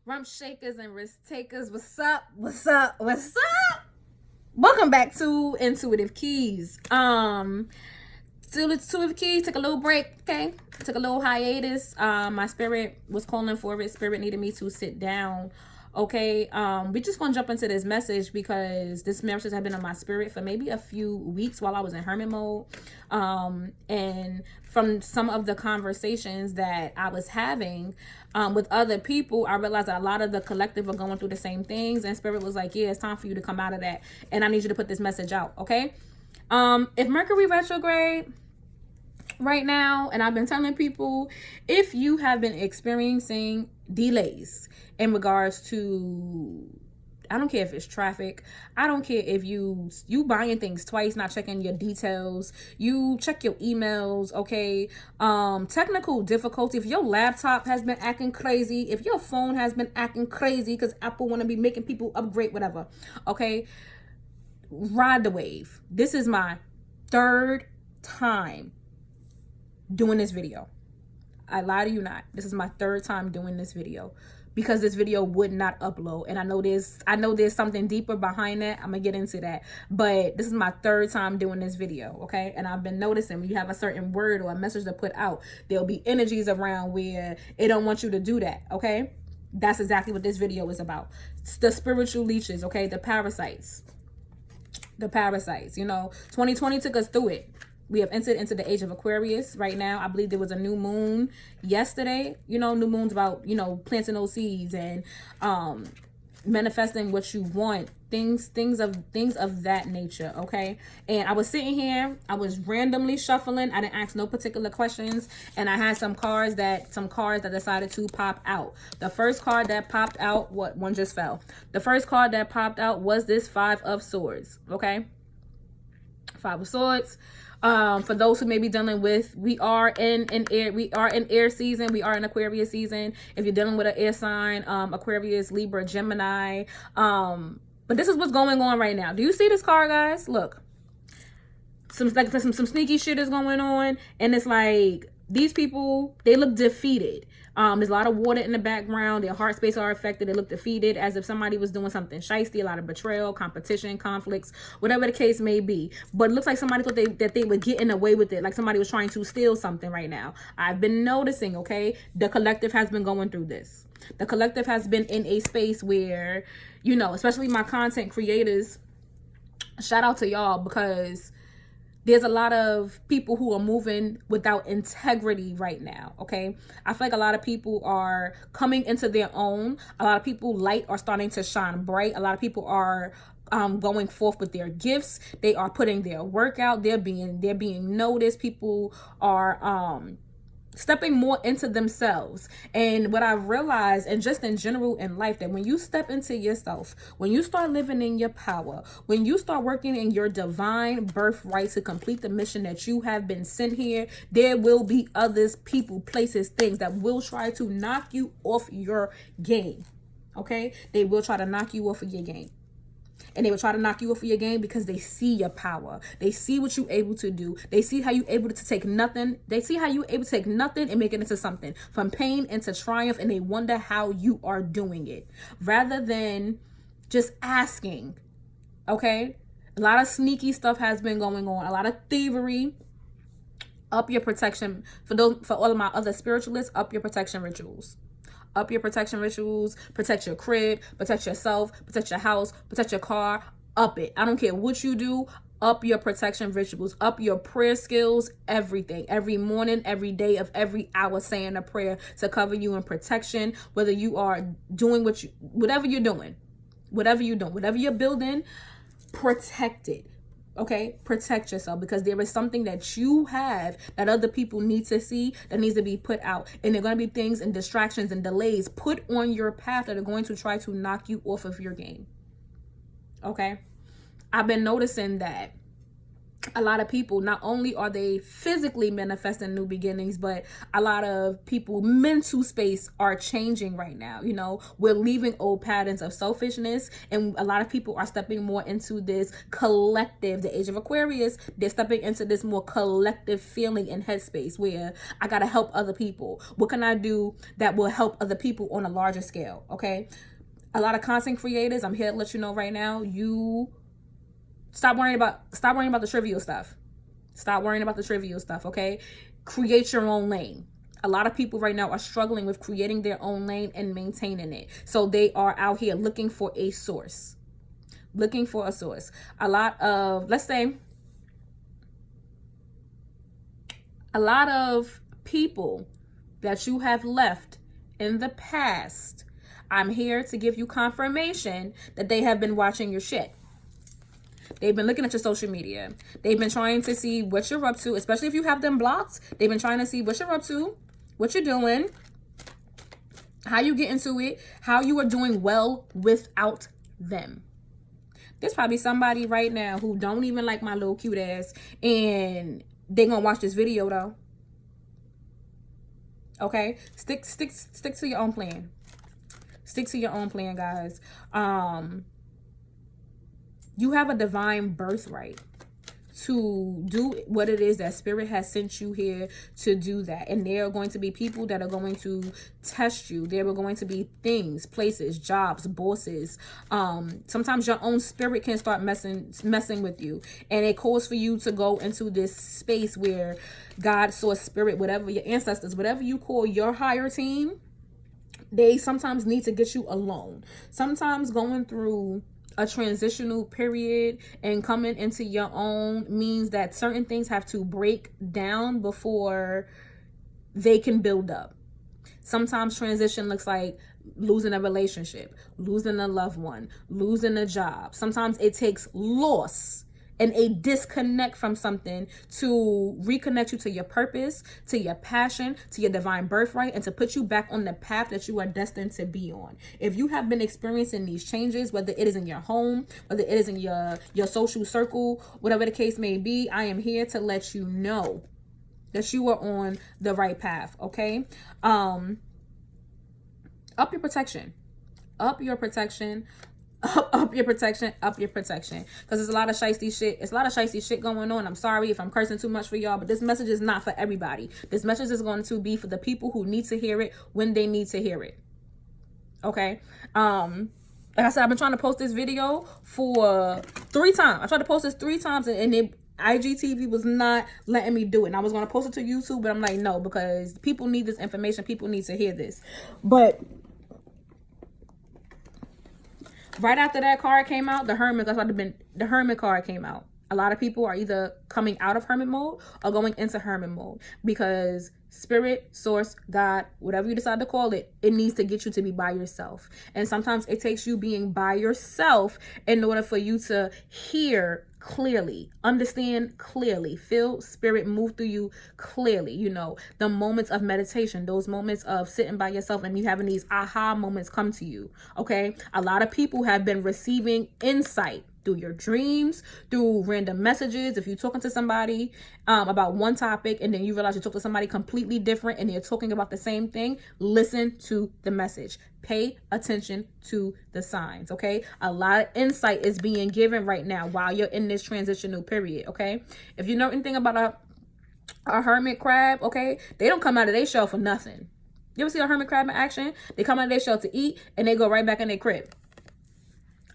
Rump shakers and risk takers. What's up? What's up? What's up? Welcome back to Intuitive Keys. Intuitive Keys took a little break, okay? Took a little hiatus. My spirit was calling for it. Spirit needed me to sit down. Okay, we just gonna jump into this message because this message has been on my spirit for maybe a few weeks while I was in hermit mode. And from some of the conversations that I was having with other people, I realized that a lot of the collective are going through the same things, and spirit was like, yeah, it's time for you to come out of that, and I need you to put this message out. Okay, if Mercury retrograde right now, and I've been telling people, if you have been experiencing delays in regards to, I don't care if it's traffic, I don't care if you buying things twice, not checking your details, you check your emails, okay, technical difficulty, if your laptop has been acting crazy, if your phone has been acting crazy because Apple want to be making people upgrade, whatever, okay, ride the wave. This is my third time doing this video. I lie to you not. This is my third time doing this video because this video would not upload, and I know there's something deeper behind that. I'm gonna get into that, but this is my third time doing this video, okay? And I've been noticing when you have a certain word or a message to put out, there'll be energies around where it don't want you to do that, okay? That's exactly what this video is about. It's the spiritual leeches, okay? The parasites. 2020 took us through it. We have entered into the age of Aquarius right now. I believe there was a new moon yesterday. New moon's about, planting those seeds and manifesting what you want. Things of that nature, okay? And I was sitting here, I was randomly shuffling. I didn't ask no particular questions, and I had some cards that decided to pop out. The first card that popped out, one just fell. The first card that popped out was this Five of Swords, okay? Five of Swords. For those who may be dealing with, we are in air season, we are in Aquarius season. If you're dealing with an air sign, Aquarius, Libra, Gemini, but this is what's going on right now. Do you see this card, guys? Look, some sneaky shit is going on, and it's like these people, they look defeated. There's a lot of water in the background. Their heart space are affected. They look defeated, as if somebody was doing something shisty. A lot of betrayal, competition, conflicts, whatever the case may be. But it looks like somebody thought that they were getting away with it, like somebody was trying to steal something right now. I've been noticing, okay, the collective has been going through this. The collective has been in a space where, especially my content creators, shout out to y'all, because there's a lot of people who are moving without integrity right now, okay? I feel like a lot of people are coming into their own. A lot of people light are starting to shine bright. A lot of people are going forth with their gifts. They are putting their work out. They're being noticed. People are stepping more into themselves. And what I've realized, and just in general in life, that when you step into yourself, when you start living in your power, when you start working in your divine birthright to complete the mission that you have been sent here, there will be others, people, places, things that will try to knock you off your game. Okay? They will try to knock you off of your game. And they will try to knock you off of your game because they see your power. They see what you're able to do. They see how you're able to take nothing. They see how you're able to take nothing and make it into something. From pain into triumph. And they wonder how you are doing it. Rather than just asking. Okay? A lot of sneaky stuff has been going on. A lot of thievery. Up your protection. For all of my other spiritualists, up your protection rituals. Up your protection rituals. Protect your crib, protect yourself, protect your house, protect your car. Up it. I don't care what you do. Up your protection rituals. Up your prayer skills. Everything. Every morning, every day of every hour, saying a prayer to cover you in protection. Whether you are doing whatever you're doing, whatever you're building, protect it. Okay, protect yourself, because there is something that you have that other people need to see, that needs to be put out. And there are going to be things and distractions and delays put on your path that are going to try to knock you off of your game. Okay, I've been noticing that a lot of people, not only are they physically manifesting new beginnings, but a lot of people mental space are changing right now. You know, we're leaving old patterns of selfishness, and a lot of people are stepping more into this collective, the age of Aquarius. They're stepping into this more collective feeling and headspace where I gotta help other people. What can I do that will help other people on a larger scale? Okay, a lot of content creators, I'm here to let you know right now, you stop worrying about the trivial stuff. Stop worrying about the trivial stuff, okay? Create your own lane. A lot of people right now are struggling with creating their own lane and maintaining it. So they are out here looking for a source. Looking for a source. A lot of, let's say, a lot of people that you have left in the past, I'm here to give you confirmation that they have been watching your shit. They've been looking at your social media. They've been trying to see what you're up to, especially if you have them blocked. They've been trying to see what you're up to, what you're doing, how you get into it, how you are doing well without them. There's probably somebody right now who don't even like my little cute ass, and they gonna watch this video though. Okay? Stick to your own plan. Stick to your own plan, guys. You have a divine birthright to do what it is that Spirit has sent you here to do that. And there are going to be people that are going to test you. There are going to be things, places, jobs, bosses. Sometimes your own spirit can start messing with you. And it calls for you to go into this space where God, source, spirit, whatever your ancestors, whatever you call your higher team, they sometimes need to get you alone. Sometimes going through a transitional period and coming into your own means that certain things have to break down before they can build up. Sometimes transition looks like losing a relationship, losing a loved one, losing a job. Sometimes it takes loss and a disconnect from something to reconnect you to your purpose, to your passion, to your divine birthright, and to put you back on the path that you are destined to be on. If you have been experiencing these changes, whether it is in your home, whether it is in your social circle, whatever the case may be, I am here to let you know that you are on the right path, okay? Up your protection. Up your protection. Up your protection, because there's a lot of shiesty shit. It's a lot of shiesty shit going on. I'm sorry if I'm cursing too much for y'all, but this message is not for everybody. This message is going to be for the people who need to hear it when they need to hear it. Okay. Like I said, I've been trying to post this video for 3 times. I tried to post this 3 times, and IGTV was not letting me do it. And I was going to post it to YouTube, but I'm like, no, because people need this information. People need to hear this. But right after that card came out, the Hermit card came out. A lot of people are either coming out of Hermit mode or going into Hermit mode because Spirit, Source, God, whatever you decide to call it, it needs to get you to be by yourself. And sometimes it takes you being by yourself in order for you to hear clearly, understand clearly, feel Spirit move through you clearly. You know, the moments of meditation, those moments of sitting by yourself and you having these aha moments come to you. Okay, a lot of people have been receiving insight through your dreams, through random messages. If you're talking to somebody about one topic and then you realize you talk to somebody completely different and they're talking about the same thing, listen to the message. Pay attention to the signs, okay? A lot of insight is being given right now while you're in this transitional period, okay? If you know anything about a hermit crab, okay, they don't come out of their shell for nothing. You ever see a hermit crab in action? They come out of their shell to eat and they go right back in their crib.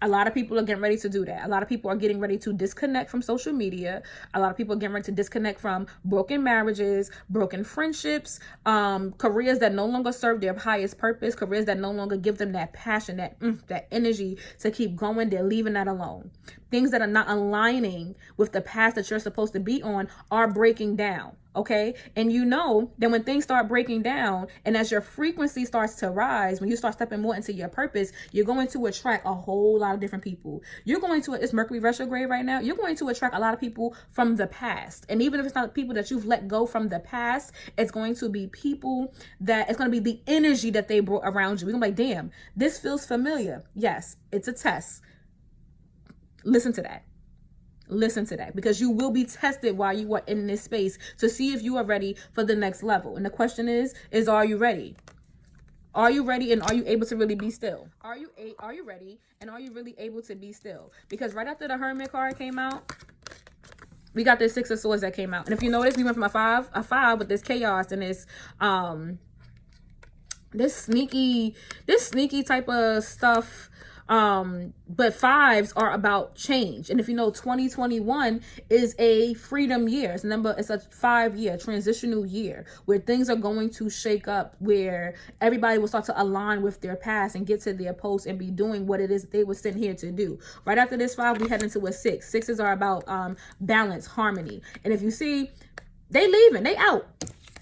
A lot of people are getting ready to do that. A lot of people are getting ready to disconnect from social media. A lot of people are getting ready to disconnect from broken marriages, broken friendships, careers that no longer serve their highest purpose, careers that no longer give them that passion, that energy to keep going. They're leaving that alone. Things that are not aligning with the path that you're supposed to be on are breaking down. Okay. And you know that when things start breaking down and as your frequency starts to rise, when you start stepping more into your purpose, you're going to attract a whole lot of different people. It's Mercury retrograde right now. You're going to attract a lot of people from the past. And even if it's not people that you've let go from the past, it's going to be people that it's going to be the energy that they brought around you. You're going to be like, damn, this feels familiar. Yes, it's a test. Listen to that. Listen to that, because you will be tested while you are in this space to see if you are ready for the next level. And the question is are you ready? Are you ready, and are you able to really be still? Are you ready, and are you really able to be still? Because right after the Hermit card came out, we got this Six of Swords that came out. And if you notice, we went from a five with this chaos and this sneaky type of stuff. But fives are about change. And if you know, 2021 is a freedom year. It's a 5-year transitional year where things are going to shake up, where everybody will start to align with their past and get to their post and be doing what it is that they were sent here to do. Right after this 5, we head into a 6. 6s are about balance, harmony. And if you see, they leaving, they out.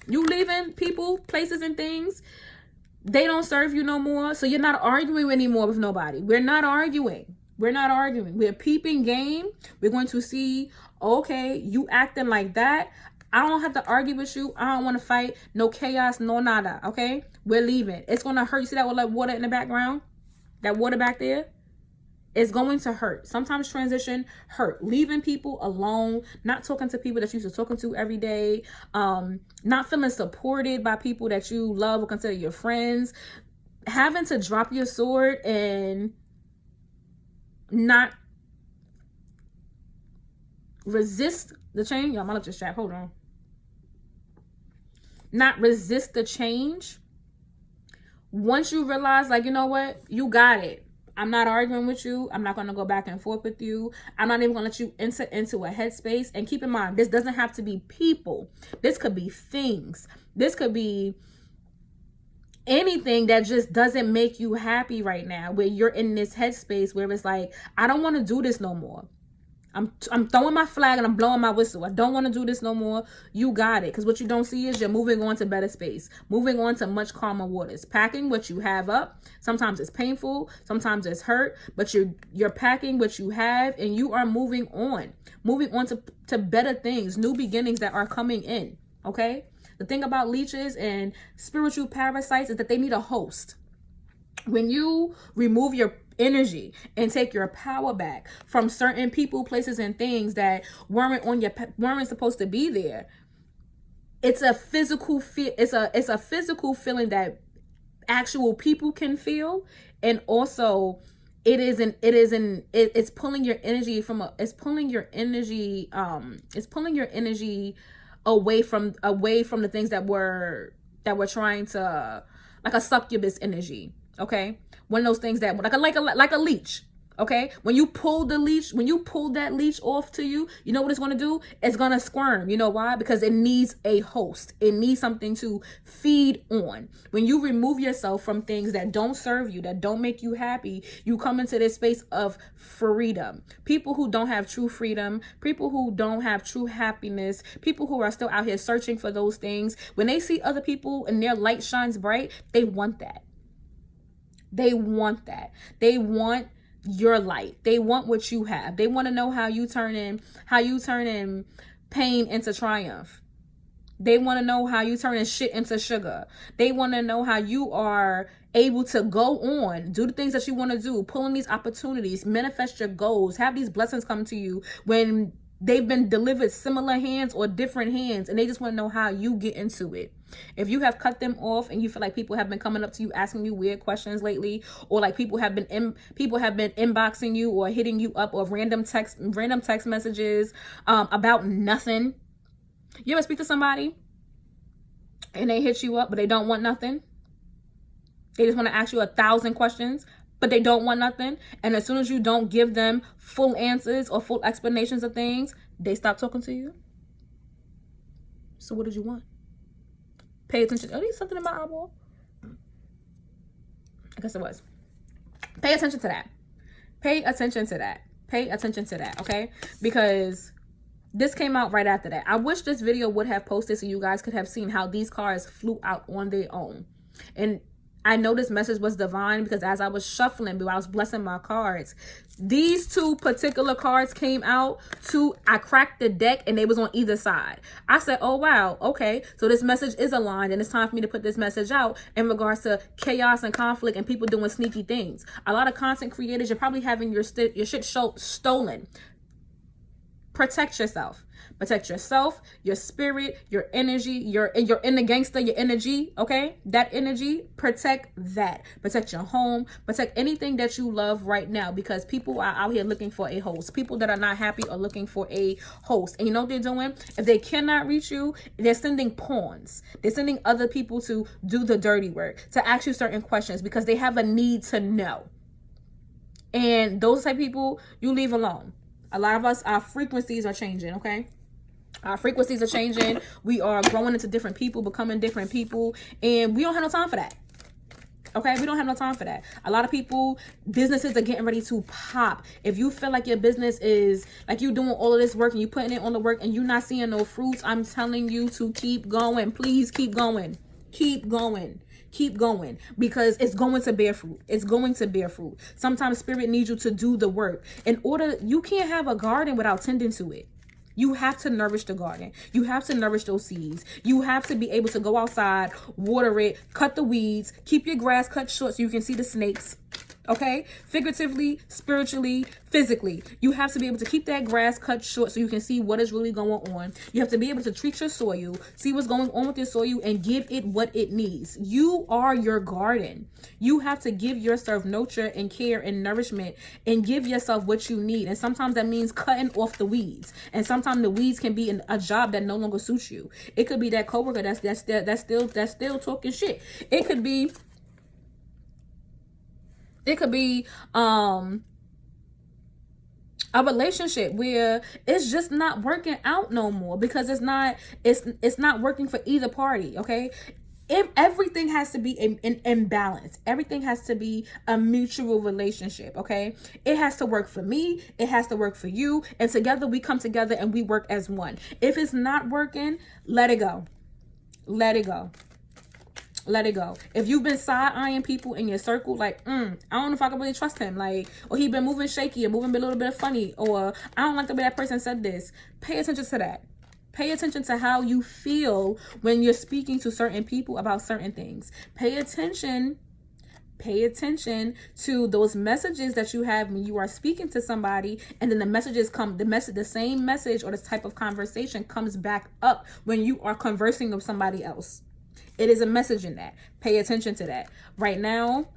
You leaving people, places, and things. They don't serve you no more. So you're not arguing anymore with nobody. We're not arguing. We're peeping game. We're going to see, okay, you acting like that. I don't have to argue with you. I don't want to fight. No chaos, no nada. Okay? We're leaving. It's going to hurt. You see that with like water in the background? That water back there? It's going to hurt. Sometimes transition hurt. Leaving people alone, not talking to people that you used to talking to every day, not feeling supported by people that you love or consider your friends, having to drop your sword and not resist the change. Y'all, my lip just chapped. Hold on. Not resist the change. Once you realize, like, you know what? You got it. I'm not arguing with you. I'm not going to go back and forth with you. I'm not even going to let you enter into a headspace. And keep in mind, this doesn't have to be people. This could be things. This could be anything that just doesn't make you happy right now, where you're in this headspace where it's like, I don't want to do this no more. I'm throwing my flag and I'm blowing my whistle. I don't want to do this no more. You got it. Because what you don't see is you're moving on to better space. Moving on to much calmer waters. Packing what you have up. Sometimes it's painful. Sometimes it's hurt. But you're packing what you have and you are moving on. Moving on to better things. New beginnings that are coming in. Okay? The thing about leeches and spiritual parasites is that they need a host. When you remove your energy and take your power back from certain people, places, and things that weren't supposed to be there, it's a physical it's a physical feeling that actual people can feel, and also it's pulling your energy away from the things that were trying to, like a succubus energy. Okay, one of those things that like a leech. Okay, when you pull that leech off to you, you know what it's going to do? It's going to squirm. You know why? Because it needs a host. It needs something to feed on. When you remove yourself from things that don't serve you, that don't make you happy, you come into this space of freedom. People who don't have true freedom, people who don't have true happiness, people who are still out here searching for those things, when they see other people and their light shines bright, they want that. They want that. They want your light. They want what you have. They want to know how you turn in pain into triumph. They want to know how you turn in shit into sugar. They want to know how you are able to go on, do the things that you want to do, pull in these opportunities, manifest your goals, have these blessings come to you when they've been delivered similar hands or different hands, and they just want to know how you get into it. If you have cut them off and you feel like people have been coming up to you asking you weird questions lately, or like people have been inboxing you or hitting you up, or random text messages about nothing. You ever speak to somebody and they hit you up but they don't want nothing? They just want to ask you 1,000 questions, but they don't want nothing. And as soon as you don't give them full answers or full explanations of things, they stop talking to you. So what did you want? Pay attention. Oh, there's something in my eyeball. I guess it was. Pay attention to that. Pay attention to that. Pay attention to that, okay? Because this came out right after that. I wish this video would have posted so you guys could have seen how these cards flew out on their own. And I know this message was divine because as I was shuffling, I was blessing my cards. These two particular cards came out. I cracked the deck and they was on either side. I said, oh, wow. Okay. So this message is aligned and it's time for me to put this message out in regards to chaos and conflict and people doing sneaky things. A lot of content creators, you're probably having your shit stolen. Protect yourself. Protect yourself, your spirit, your energy, your inner gangster, your energy, okay? That energy, protect that. Protect your home, protect anything that you love right now, because people are out here looking for a host. People that are not happy are looking for a host. And you know what they're doing? If they cannot reach you, they're sending pawns. They're sending other people to do the dirty work, to ask you certain questions because they have a need to know. And those type of people, you leave alone. A lot of us, our frequencies are changing, okay? Our frequencies are changing. We are growing into different people, becoming different people, and we don't have no time for that. Okay, we don't have no time for that. A lot of people, businesses are getting ready to pop. If you feel like your business is like you doing all of this work and you putting in all the work and you're not seeing no fruits, I'm telling you to keep going. Please keep going. Keep going. Keep going, because it's going to bear fruit. It's going to bear fruit. Sometimes spirit needs you to do the work. You can't have a garden without tending to it. You have to nourish the garden. You have to nourish those seeds. You have to be able to go outside, water it, cut the weeds, keep your grass cut short so you can see the snakes. Okay? Figuratively, spiritually, physically. You have to be able to keep that grass cut short so you can see what is really going on. You have to be able to treat your soil, see what's going on with your soil, and give it what it needs. You are your garden. You have to give yourself nurture and care and nourishment and give yourself what you need. And sometimes that means cutting off the weeds. And sometimes the weeds can be a job that no longer suits you. It could be that coworker that's still talking shit. It could be a relationship where it's just not working out no more because it's not working for either party. Okay, everything has to be in balance. Everything has to be a mutual relationship. Okay, it has to work for me, it has to work for you, and together we come together and we work as one. If it's not working, let it go. Let it go. Let it go. If you've been side-eyeing people in your circle, like, I don't know if I can really trust him, like, or he been moving shaky or moving a little bit funny, or I don't like the way that person said this. Pay attention to that. Pay attention to how you feel when you're speaking to certain people about certain things. Pay attention to those messages that you have when you are speaking to somebody, and then the same message or this type of conversation comes back up when you are conversing with somebody else. It is a message in that. Pay attention to that. Right now,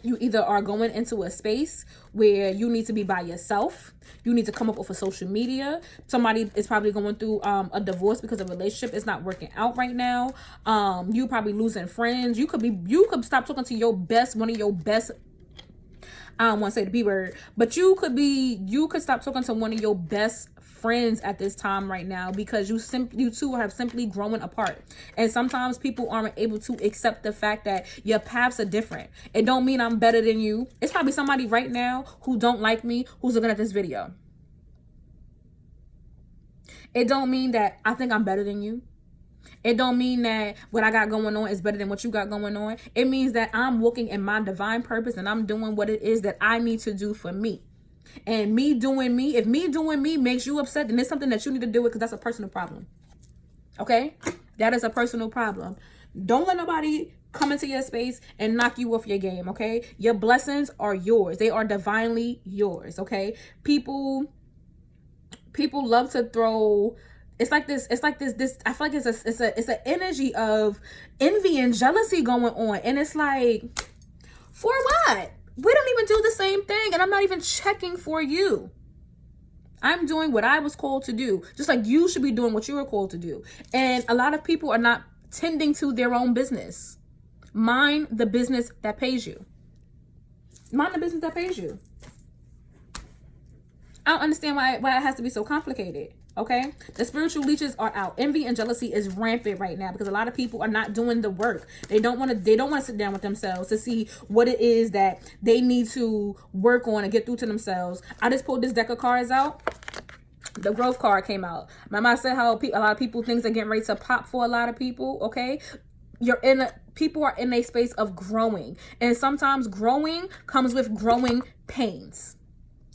you either are going into a space where you need to be by yourself. You need to come up with a social media. Somebody is probably going through a divorce because the relationship is not working out right now. You probably losing friends. You could stop talking to one of your best. I don't want to say the B word, but you could stop talking to one of your best friends at this time right now because you two have simply grown apart. And sometimes people aren't able to accept the fact that your paths are different. It don't mean I'm better than you. It's probably somebody right now who don't like me who's looking at this video. It don't mean that I think I'm better than you. It don't mean that what I got going on is better than what you got going on. It means that I'm walking in my divine purpose and I'm doing what it is that I need to do for me. And me doing me, if me doing me makes you upset, then it's something that you need to deal with, because that's a personal problem. Okay? That is a personal problem. Don't let nobody come into your space and knock you off your game, okay? Your blessings are yours. They are divinely yours, okay? People love to throw... I feel like it's an energy of envy and jealousy going on. And it's like, for what? We don't even do the same thing, and I'm not even checking for you. I'm doing what I was called to do, just like you should be doing what you were called to do. And a lot of people are not tending to their own business. Mind the business that pays you. Mind the business that pays you. I don't understand why it has to be so complicated. Okay, the spiritual leeches are out. Envy and jealousy is rampant right now because a lot of people are not doing the work. They don't want to sit down with themselves to see what it is that they need to work on and get through to themselves. I just pulled this deck of cards out. The growth card came out. Remember I said how a lot of people, things are getting ready to pop for a lot of people. Okay, people are in a space of growing, and sometimes growing comes with growing pains.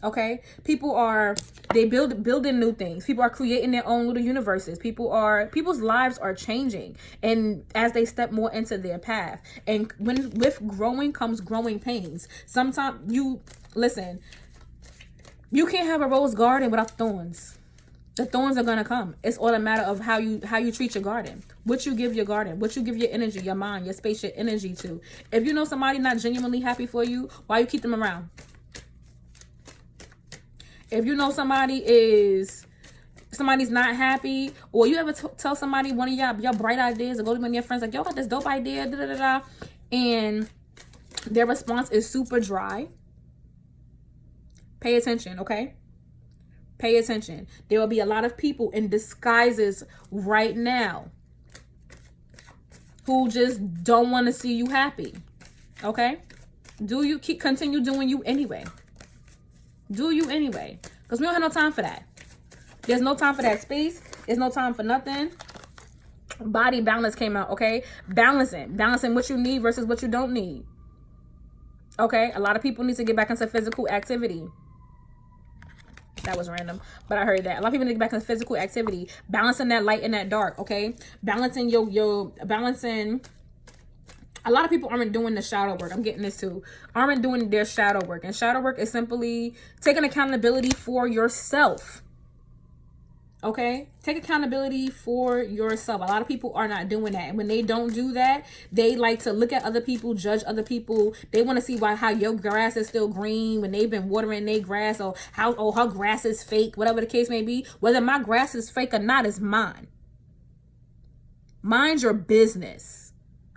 Okay, they building new things. People are creating their own little universes. People's lives are changing, and as they step more into their path, and with growing comes growing pains. Sometimes you can't have a rose garden without thorns. The thorns are gonna come. It's all a matter of how you treat your garden, what you give your garden, what you give your energy, your mind, your space, your energy to. If you know somebody not genuinely happy for you, why you keep them around? If you know somebody's not happy, or you ever tell somebody one of your bright ideas, or go to one of your friends like, yo, I got this dope idea, da da da, and their response is super dry. Pay attention, okay? Pay attention. There will be a lot of people in disguises right now who just don't want to see you happy. Okay? Continue doing you anyway. Do you anyway. Because we don't have no time for that. There's no time for that space. There's no time for nothing. Body balance came out, okay? Balancing what you need versus what you don't need. Okay? A lot of people need to get back into physical activity. That was random, but I heard that. A lot of people need to get back into physical activity. Balancing that light and that dark, okay? Balancing balancing. A lot of people aren't doing the shadow work. I'm getting this too. Aren't doing their shadow work. And shadow work is simply taking accountability for yourself. Okay? Take accountability for yourself. A lot of people are not doing that. And when they don't do that, they like to look at other people, judge other people. They want to see how your grass is still green when they've been watering their grass, or her grass is fake, whatever the case may be. Whether my grass is fake or not is mine. Mind your business.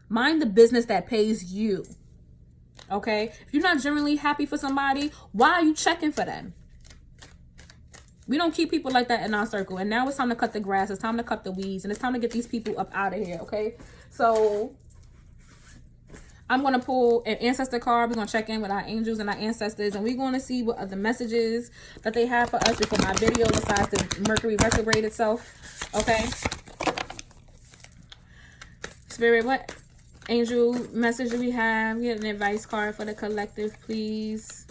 Mind the business that pays you. Okay? If you're not generally happy for somebody, why are you checking for them? We don't keep people like that in our circle. And now it's time to cut the grass. It's time to cut the weeds. And it's time to get these people up out of here, okay? So I'm going to pull an ancestor card. We're going to check in with our angels and our ancestors. And we're going to see what other messages that they have for us before my video, besides the Mercury retrograde itself, okay? Spirit, what angel message do we have? We have an advice card for the collective, please.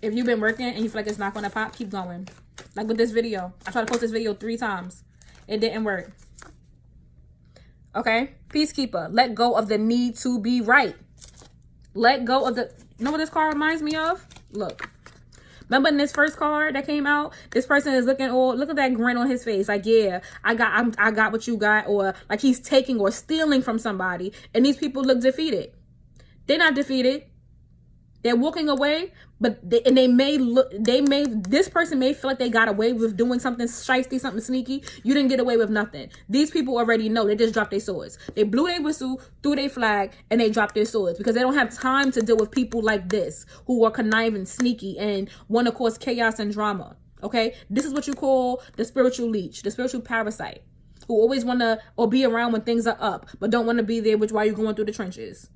If you've been working and you feel like it's not going to pop, keep going. Like with this video. I tried to post this video 3 times. It didn't work. Okay? Peacekeeper. Let go of the need to be right. Let go of the... You know what this card reminds me of? Look. Remember in this first card that came out? This person is looking all... Look at that grin on his face. Like, yeah, I got what you got. Or like he's taking or stealing from somebody. And these people look defeated. They're not defeated. They're walking away, but this person may feel like they got away with doing something shiesty, something sneaky. You didn't get away with nothing. These people already know. They just dropped their swords. They blew their whistle, threw their flag, and they dropped their swords because they don't have time to deal with people like this who are conniving, sneaky, and want to cause chaos and drama. Okay? This is what you call the spiritual leech, the spiritual parasite, who always want to or be around when things are up, but don't want to be there while you're going through the trenches.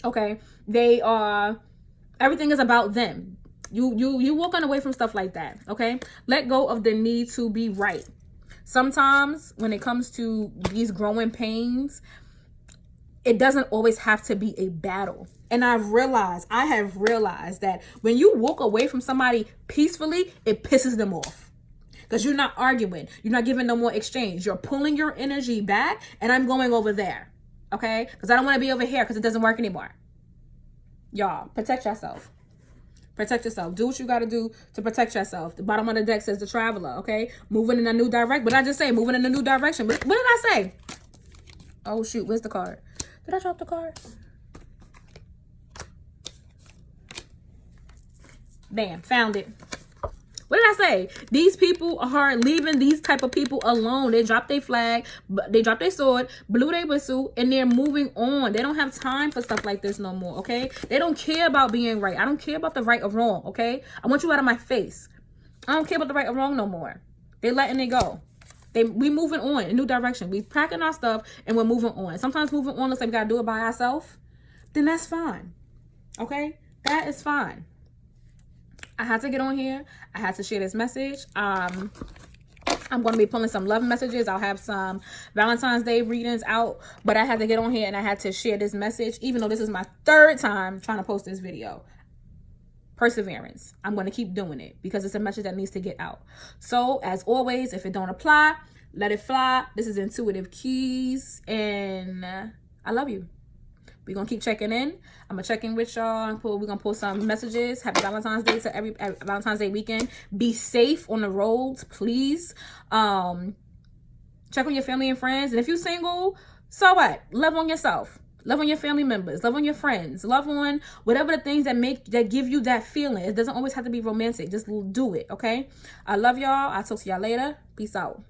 Okay, they are, everything is about them. You walking away from stuff like that. Okay, let go of the need to be right. Sometimes when it comes to these growing pains, it doesn't always have to be a battle. And I have realized that when you walk away from somebody peacefully, it pisses them off. Because you're not arguing. You're not giving no more exchange. You're pulling your energy back, and I'm going over there. Okay? Because I don't want to be over here because it doesn't work anymore. Y'all, protect yourself. Protect yourself. Do what you got to do to protect yourself. The bottom of the deck says the traveler, okay? Moving in a new direction. What did I just say? Moving in a new direction. What did I say? Oh, shoot. Where's the card? Did I drop the card? Bam. Found it. What did I say? These people are leaving these type of people alone. They dropped their flag, they dropped their sword, blew their whistle, and they're moving on. They don't have time for stuff like this no more, okay? They don't care about being right. I don't care about the right or wrong, okay? I want you out of my face. I don't care about the right or wrong no more. They're letting it go. We moving on in a new direction. We packing our stuff and we're moving on. Sometimes moving on looks like we gotta do it by ourselves. Then that's fine, okay? That is fine. I had to get on here. I had to share this message. I'm going to be pulling some love messages. I'll have some Valentine's Day readings out. But I had to get on here and I had to share this message. Even though this is my 3rd time trying to post this video. Perseverance. I'm going to keep doing it. Because it's a message that needs to get out. So, as always, if it don't apply, let it fly. This is Intuitive Keys. And I love you. We're gonna keep checking in. I'm gonna check in with y'all. We're gonna post some messages. Happy Valentine's Day to every Valentine's Day weekend. Be safe on the roads, please. Check on your family and friends. And if you're single, so what? Love on yourself. Love on your family members. Love on your friends. Love on whatever the things that give you that feeling. It doesn't always have to be romantic. Just do it, okay? I love y'all. I'll talk to y'all later. Peace out.